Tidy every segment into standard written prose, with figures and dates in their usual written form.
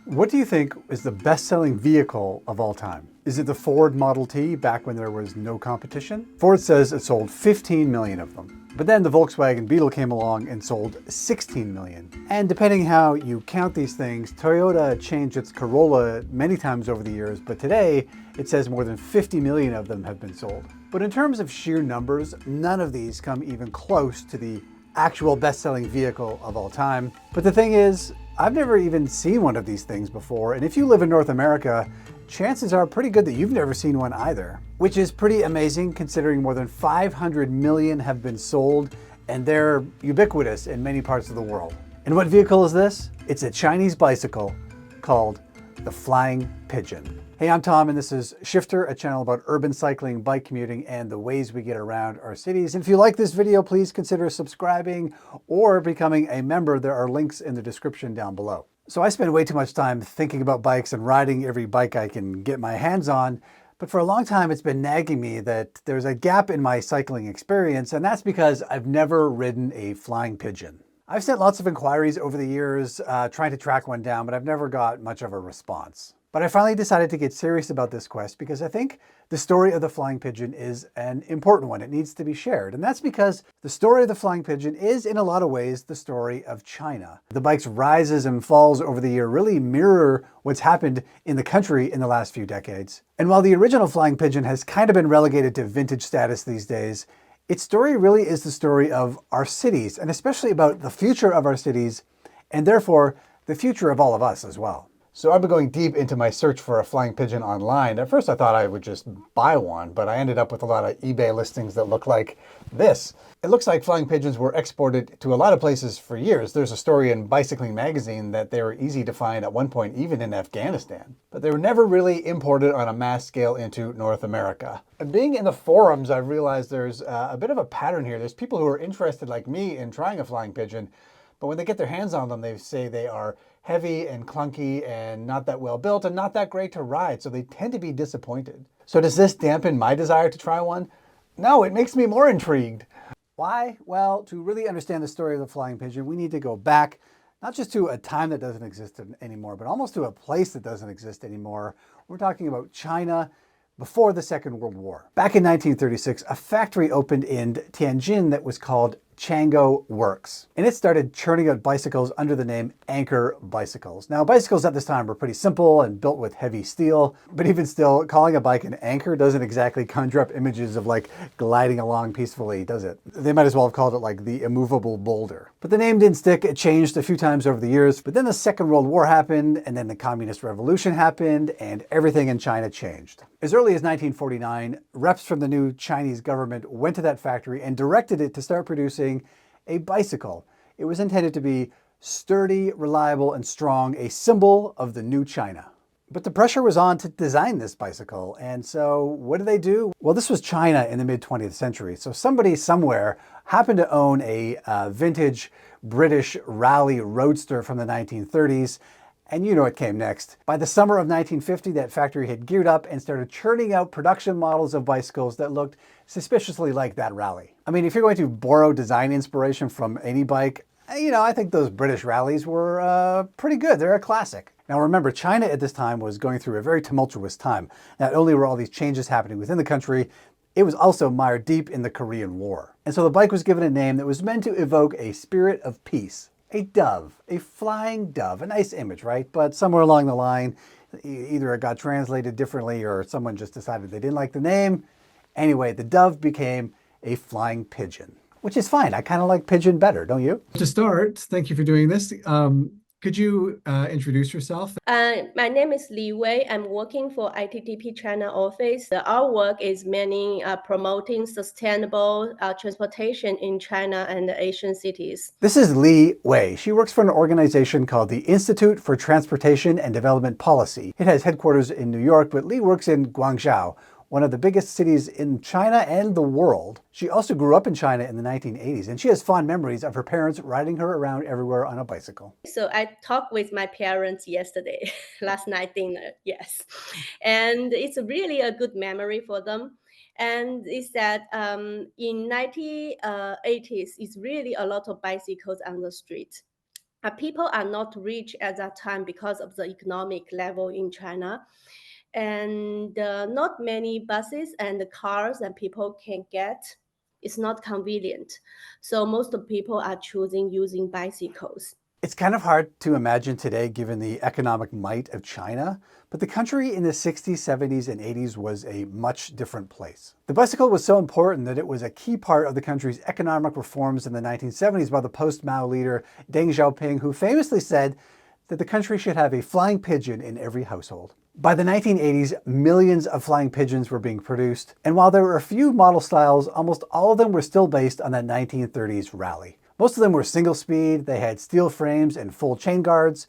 What do you think is the best-selling vehicle of all time? Is it the Ford Model T back when there was no competition? Ford says it sold 15 million of them. But then the Volkswagen Beetle came along and sold 16 million. And depending how you count these things, Toyota changed its Corolla many times over the years, but today it says more than 50 million of them have been sold. But in terms of sheer numbers, none of these come even close to the actual best-selling vehicle of all time. But the thing is, I've never even seen one of these things before, and if you live in North America, chances are pretty good that you've never seen one either. Which is pretty amazing considering more than 500 million have been sold, and they're ubiquitous in many parts of the world. And what vehicle is this? It's a Chinese bicycle called the Flying Pigeon. Hey, I'm Tom, and this is Shifter, a channel about urban cycling, bike commuting, and the ways we get around our cities. And if you like this video, please consider subscribing or becoming a member. There are links in the description down below. So I spend way too much time thinking about bikes and riding every bike I can get my hands on. But for a long time, it's been nagging me that there's a gap in my cycling experience, and that's because I've never ridden a Flying Pigeon. I've sent lots of inquiries over the years trying to track one down, but I've never got much of a response. But I finally decided to get serious about this quest because I think the story of the Flying Pigeon is an important one. It needs to be shared. And that's because the story of the Flying Pigeon is, in a lot of ways, the story of China. The bike's rises and falls over the year really mirror what's happened in the country in the last few decades. And while the original Flying Pigeon has kind of been relegated to vintage status these days, its story really is the story of our cities, and especially about the future of our cities, and therefore the future of all of us as well. So I've been going deep into my search for a Flying Pigeon online. At first I thought I would just buy one, but I ended up with a lot of eBay listings that look like this. It looks like Flying Pigeons were exported to a lot of places for years. There's a story in Bicycling magazine that they were easy to find at one point, even in Afghanistan. But they were never really imported on a mass scale into North America. And being in the forums, I've realized there's a bit of a pattern here. There's people who are interested like me in trying a Flying Pigeon, but when they get their hands on them, they say they are heavy and clunky and not that well built and not that great to ride, so they tend to be disappointed. So does this dampen my desire to try one? No, it makes me more intrigued. Why? Well, to really understand the story of the Flying Pigeon, we need to go back, not just to a time that doesn't exist anymore, but almost to a place that doesn't exist anymore. We're talking about China before the Second World War. Back in 1936, a factory opened in Tianjin that was called Chango Works. And it started churning out bicycles under the name Anchor Bicycles. Now, bicycles at this time were pretty simple and built with heavy steel, but even still, calling a bike an anchor doesn't exactly conjure up images of like gliding along peacefully, does it? They might as well have called it like the immovable boulder. But the name didn't stick. It changed a few times over the years, but then the Second World War happened, and then the Communist Revolution happened, and everything in China changed. As early as 1949, reps from the new Chinese government went to that factory and directed it to start producing a bicycle. It was intended to be sturdy, reliable, and strong, a symbol of the new China. But the pressure was on to design this bicycle, and so what did they do? Well, this was China in the mid-20th century, so somebody somewhere happened to own a vintage British rally roadster from the 1930s, and you know what came next. By the summer of 1950, that factory had geared up and started churning out production models of bicycles that looked suspiciously like that rally. I mean, if you're going to borrow design inspiration from any bike, I think those British rallies were pretty good. They're a classic. Now remember, China at this time was going through a very tumultuous time. Not only were all these changes happening within the country, it was also mired deep in the Korean War. And so the bike was given a name that was meant to evoke a spirit of peace. A dove, a flying dove, a nice image, right? But somewhere along the line, either it got translated differently or someone just decided they didn't like the name. Anyway, the dove became a flying pigeon, which is fine. I kind of like pigeon better, don't you? To start, thank you for doing this. Could you introduce yourself? My name is Li Wei. I'm working for ITTP China office. Our work is mainly promoting sustainable transportation in China and the Asian cities. This is Li Wei. She works for an organization called the Institute for Transportation and Development Policy. It has headquarters in New York, but Li works in Guangzhou, one of the biggest cities in China and the world. She also grew up in China in the 1980s, and she has fond memories of her parents riding her around everywhere on a bicycle. So I talked with my parents yesterday, last night dinner, yes. And it's really a good memory for them. And it's that in 1980s, it's really a lot of bicycles on the street. People are not rich at that time because of the economic level in China. And not many buses and cars that people can get. It's not convenient. So most of people are choosing using bicycles. It's kind of hard to imagine today given the economic might of China, but the country in the 60s, 70s, and 80s was a much different place. The bicycle was so important that it was a key part of the country's economic reforms in the 1970s by the post-Mao leader Deng Xiaoping, who famously said that the country should have a flying pigeon in every household. By the 1980s, millions of flying pigeons were being produced, and while there were a few model styles, almost all of them were still based on that 1930s rally. Most of them were single speed, they had steel frames and full chain guards,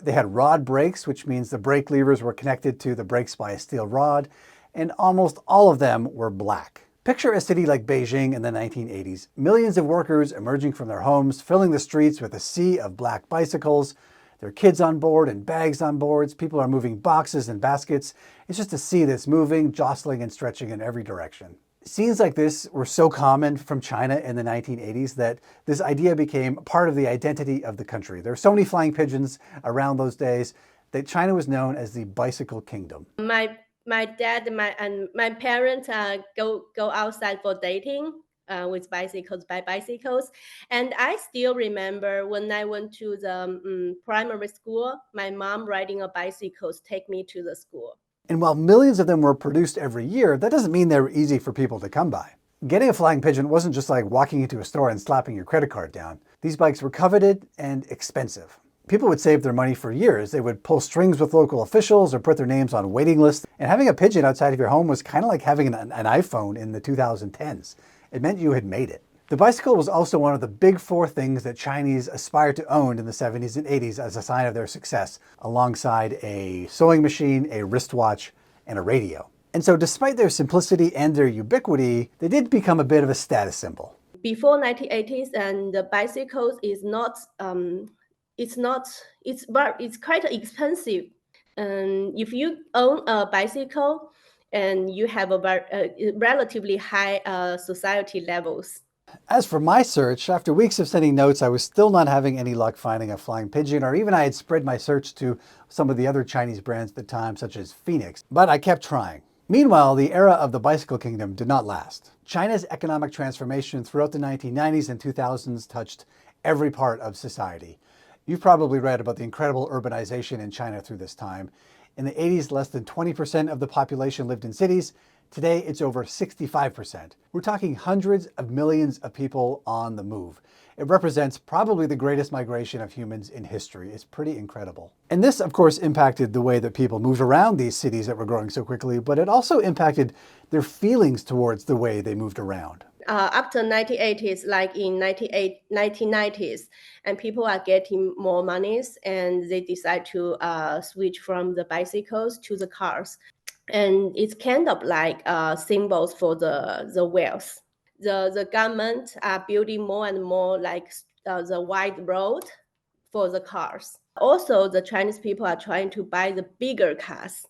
they had rod brakes, which means the brake levers were connected to the brakes by a steel rod, and almost all of them were black. Picture a city like Beijing in the 1980s, millions of workers emerging from their homes, filling the streets with a sea of black bicycles. There are kids on board and bags on boards. People are moving boxes and baskets. It's just a sea that's moving, jostling, and stretching in every direction. Scenes like this were so common from China in the 1980s that this idea became part of the identity of the country. There were so many flying pigeons around those days that China was known as the bicycle kingdom. My dad and my parents go outside for dating. With bicycles, by bicycles. And I still remember when I went to the primary school, my mom riding a bicycle take me to the school. And while millions of them were produced every year, that doesn't mean they were easy for people to come by. Getting a flying pigeon wasn't just like walking into a store and slapping your credit card down. These bikes were coveted and expensive. People would save their money for years. They would pull strings with local officials or put their names on waiting lists. And having a pigeon outside of your home was kind of like having an iPhone in the 2010s. It meant you had made it. The bicycle was also one of the big four things that Chinese aspired to own in the 70s and 80s as a sign of their success, alongside a sewing machine, a wristwatch, and a radio. And so despite their simplicity and their ubiquity, they did become a bit of a status symbol. Before 1980s, and the bicycles is not, it's quite expensive. And if you own a bicycle, and you have a relatively high society levels. As for my search, after weeks of sending notes, I was still not having any luck finding a flying pigeon, or even I had spread my search to some of the other Chinese brands at the time, such as Phoenix, but I kept trying. Meanwhile, the era of the bicycle kingdom did not last. China's economic transformation throughout the 1990s and 2000s touched every part of society. You've probably read about the incredible urbanization in China through this time. In the 80s, less than 20% of the population lived in cities. Today, it's over 65%. We're talking hundreds of millions of people on the move. It represents probably the greatest migration of humans in history. It's pretty incredible. And this, of course, impacted the way that people moved around these cities that were growing so quickly, but it also impacted their feelings towards the way they moved around. After 1980s, like in 1990s, and people are getting more monies, and they decide to switch from the bicycles to the cars. And it's kind of like symbols for the wealth. The government are building more and more like the wide road for the cars. Also, the Chinese people are trying to buy the bigger cars.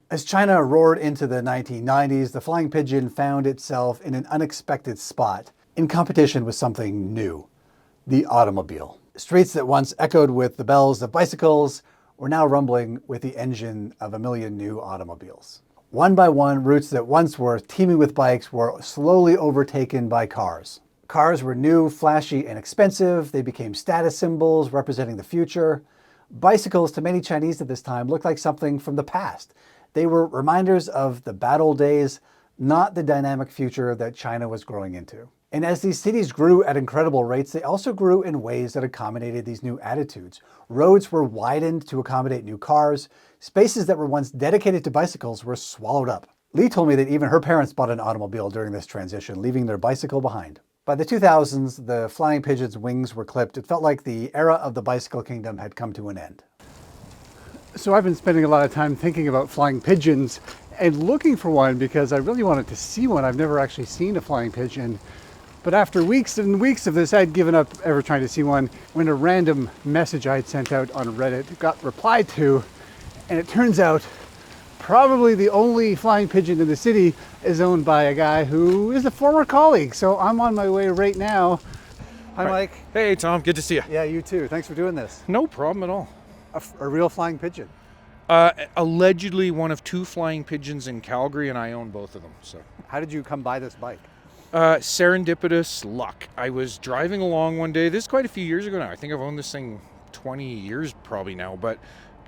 As China roared into the 1990s, the flying pigeon found itself in an unexpected spot, in competition with something new, the automobile. Streets that once echoed with the bells of bicycles were now rumbling with the engine of a million new automobiles. One by one, routes that once were teeming with bikes were slowly overtaken by cars. Cars were new, flashy, and expensive. They became status symbols representing the future. Bicycles, to many Chinese at this time, looked like something from the past. They were reminders of the bad old days, not the dynamic future that China was growing into. And as these cities grew at incredible rates, they also grew in ways that accommodated these new attitudes. Roads were widened to accommodate new cars. Spaces that were once dedicated to bicycles were swallowed up. Lee told me that even her parents bought an automobile during this transition, leaving their bicycle behind. By the 2000s, the flying pigeon's wings were clipped. It felt like the era of the bicycle kingdom had come to an end. So I've been spending a lot of time thinking about flying pigeons and looking for one because I really wanted to see one. I've never actually seen a flying pigeon. But after weeks and weeks of this, I'd given up ever trying to see one when a random message I had sent out on Reddit got replied to. And it turns out probably the only flying pigeon in the city is owned by a guy who is a former colleague. So I'm on my way right now Hi, Mike. Hey, Tom. Good to see you. Yeah, you too. Thanks for doing this. No problem at all. A real flying pigeon. Allegedly one of 2 flying pigeons in Calgary, and I own both of them. So, How did you come by this bike? serendipitous luck. I was driving along one day. This is quite a few years ago now. I think I've owned this thing 20 years probably now, but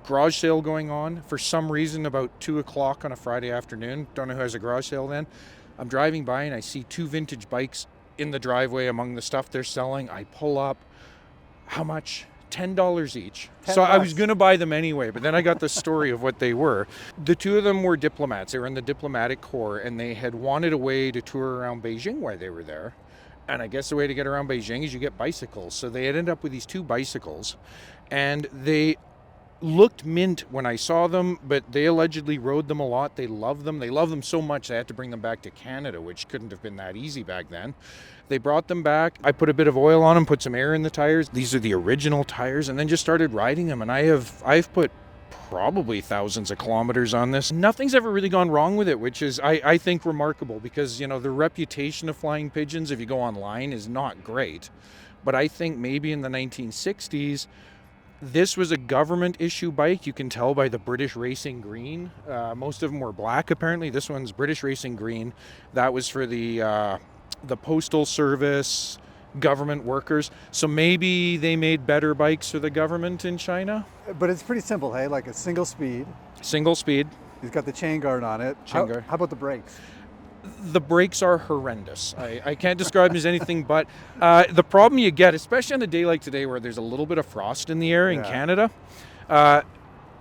garage sale going on for some reason about 2 o'clock on a Friday afternoon. Don't know who has a garage sale then. I'm driving by and I see 2 vintage bikes in the driveway among the stuff they're selling. I pull up. How much? $10 each. So I was going to buy them anyway, but then I got the story of what they were. The 2 of them were diplomats. They were in the diplomatic corps, and they had wanted a way to tour around Beijing while they were there. And I guess the way to get around Beijing is you get bicycles. So they had ended up with these 2 bicycles, and they looked mint when I saw them, but they allegedly rode them a lot. They loved them. They loved them so much they had to bring them back to Canada, which couldn't have been that easy back then. They brought them back. I put a bit of oil on them, put some air in the tires. These are the original tires, and then just started riding them. And I've put probably thousands of kilometers on this. Nothing's ever really gone wrong with it, which is, I think, remarkable because, the reputation of flying pigeons, if you go online, is not great. But I think maybe in the 1960s, this was a government issue bike. You can tell by the British Racing Green. Most of them were black, apparently. This one's British Racing Green. That was for the Postal Service, government workers. So maybe they made better bikes for the government in China. But it's pretty simple, hey? Like a single speed. Single speed. He's got the chain guard on it. Chain guard. How about the brakes? The brakes are horrendous. I can't describe them as anything but the problem you get, especially on a day like today where there's a little bit of frost in the air in Canada,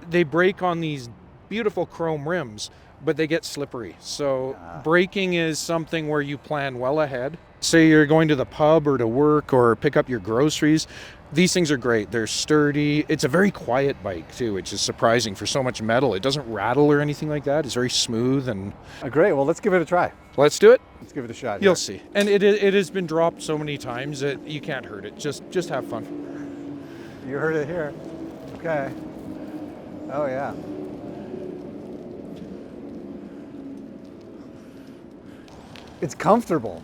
they brake on these beautiful chrome rims, but they get slippery. So braking is something where you plan well ahead. Say you're going to the pub or to work or pick up your groceries. These things are great. They're sturdy. It's a very quiet bike too, which is surprising for so much metal. It doesn't rattle or anything like that. It's very smooth and... Great. Well, let's give it a try. Let's do it. Let's give it a shot. You'll see. And it has been dropped so many times that you can't hurt it. Just have fun. You heard it here. Okay. Oh, yeah. It's comfortable.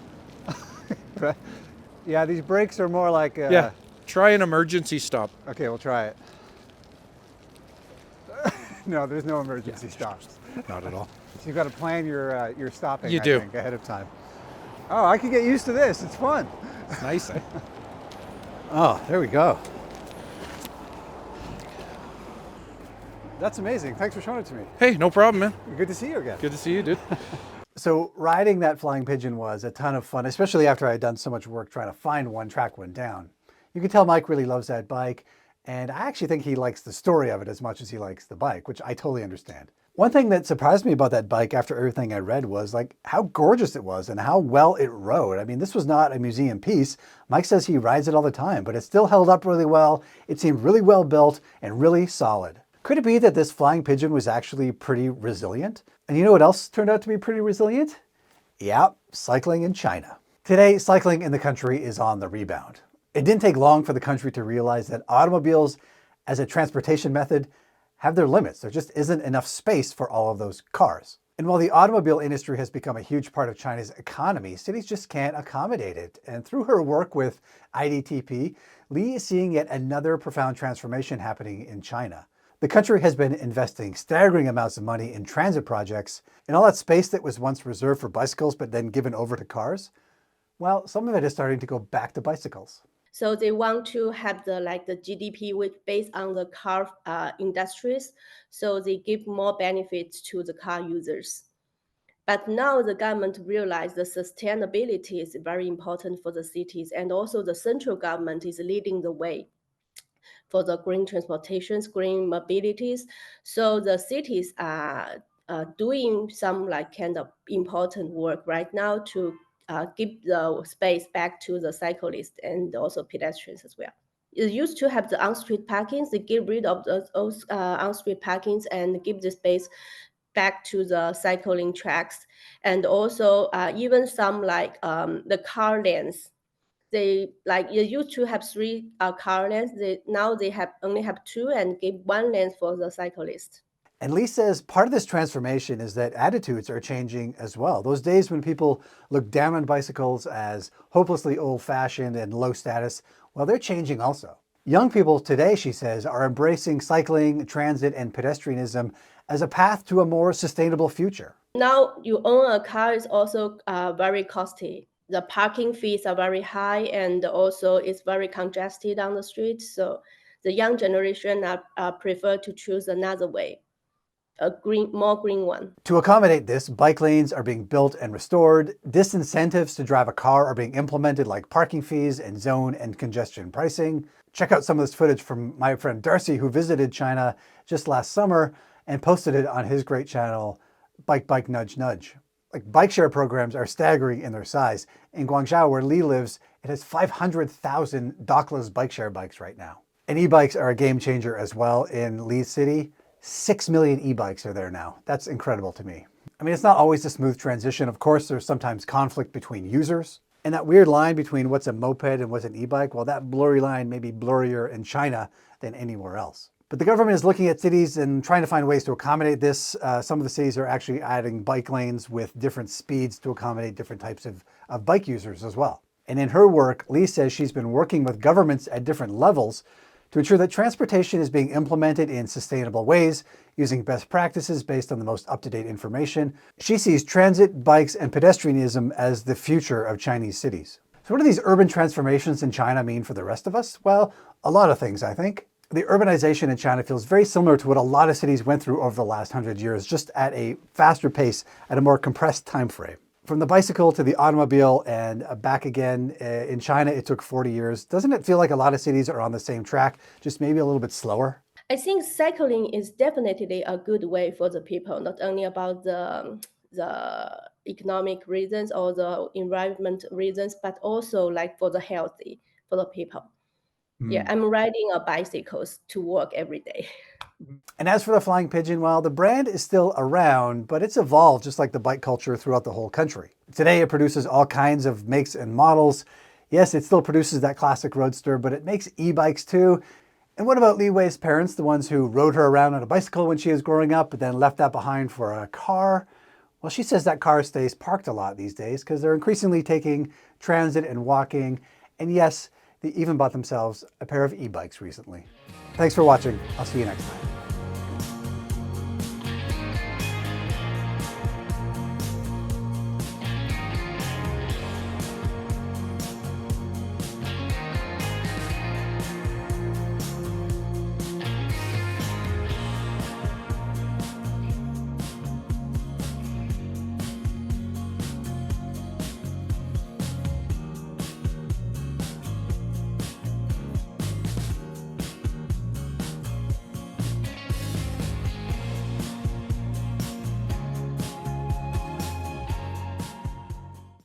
Yeah, these brakes are more like... Yeah. Try an emergency stop. Okay, we'll try it. No, there's no emergency stops. Not at all. So you've got to plan your stopping, You I do. think, ahead of time. Oh, I can get used to this. It's fun. It's nice, eh? Oh, there we go. That's amazing. Thanks for showing it to me. Hey, no problem, man. Good to see you again. Good to see you, dude. So riding that Flying Pigeon was a ton of fun, especially after I had done so much work trying to find one, track one down. You can tell Mike really loves that bike, and I actually think he likes the story of it as much as he likes the bike, which I totally understand. One thing that surprised me about that bike after everything I read was like how gorgeous it was and how well it rode. I mean, this was not a museum piece. Mike says he rides it all the time, but it still held up really well. It seemed really well built and really solid. Could it be that this Flying Pigeon was actually pretty resilient? And you know what else turned out to be pretty resilient? Yeah, cycling in China. Today, cycling in the country is on the rebound. It didn't take long for the country to realize that automobiles as a transportation method have their limits. There just isn't enough space for all of those cars. And while the automobile industry has become a huge part of China's economy, cities just can't accommodate it. And through her work with IDTP, Li is seeing yet another profound transformation happening in China. The country has been investing staggering amounts of money in transit projects, and all that space that was once reserved for bicycles but then given over to cars, well, some of it is starting to go back to bicycles. So they want to have the GDP which based on the car industries. So they give more benefits to the car users. But now the government realized the sustainability is very important for the cities, and also the central government is leading the way for the green transportations, green mobilities. So the cities are doing some kind of important work right now to give the space back to the cyclists and also pedestrians as well. It used to have the on-street parkings. They get rid of those on-street parkings and give the space back to the cycling tracks. And also even some the car lanes. They used to have 3 car lanes. Now they only have 2 and give 1 lane for the cyclist. And Lee says part of this transformation is that attitudes are changing as well. Those days when people look down on bicycles as hopelessly old-fashioned and low status, well, they're changing also. Young people today, she says, are embracing cycling, transit, and pedestrianism as a path to a more sustainable future. Now you own a car is also very costly. The parking fees are very high, and also it's very congested on the street. So the young generation prefer to choose another way, a more green one. To accommodate this, bike lanes are being built and restored. Disincentives to drive a car are being implemented, like parking fees and zone and congestion pricing. Check out some of this footage from my friend Darcy, who visited China just last summer and posted it on his great channel, Bike Bike Nudge Nudge. Like, bike share programs are staggering in their size. In Guangzhou, where Lee lives, it has 500,000 dockless bike share bikes right now. And e-bikes are a game changer as well in Lee's city. 6 million e-bikes are there now. That's incredible to me. I mean, it's not always a smooth transition. Of course, there's sometimes conflict between users. And that weird line between what's a moped and what's an e-bike, well, that blurry line may be blurrier in China than anywhere else. But the government is looking at cities and trying to find ways to accommodate this. Some of the cities are actually adding bike lanes with different speeds to accommodate different types of bike users as well. And in her work, Lee says she's been working with governments at different levels to ensure that transportation is being implemented in sustainable ways, using best practices based on the most up-to-date information. She sees transit, bikes, and pedestrianism as the future of Chinese cities. So what do these urban transformations in China mean for the rest of us? Well, a lot of things, I think. The urbanization in China feels very similar to what a lot of cities went through over the last 100 years, just at a faster pace, at a more compressed time frame. From the bicycle to the automobile and back again, in China it took 40 years. Doesn't it feel like a lot of cities are on the same track, just maybe a little bit slower? I think cycling is definitely a good way for the people, not only about the economic reasons or the environment reasons, but also like for the healthy, for the people. Yeah, I'm riding a bicycle to work every day. And as for the Flying Pigeon, well, the brand is still around, but it's evolved just like the bike culture throughout the whole country. Today it produces all kinds of makes and models. Yes, it still produces that classic roadster, but it makes e-bikes too. And what about Li Wei's parents, the ones who rode her around on a bicycle when she was growing up, but then left that behind for a car? Well, she says that car stays parked a lot these days because they're increasingly taking transit and walking. And yes, they even bought themselves a pair of e-bikes recently. Thanks for watching. I'll see you next time.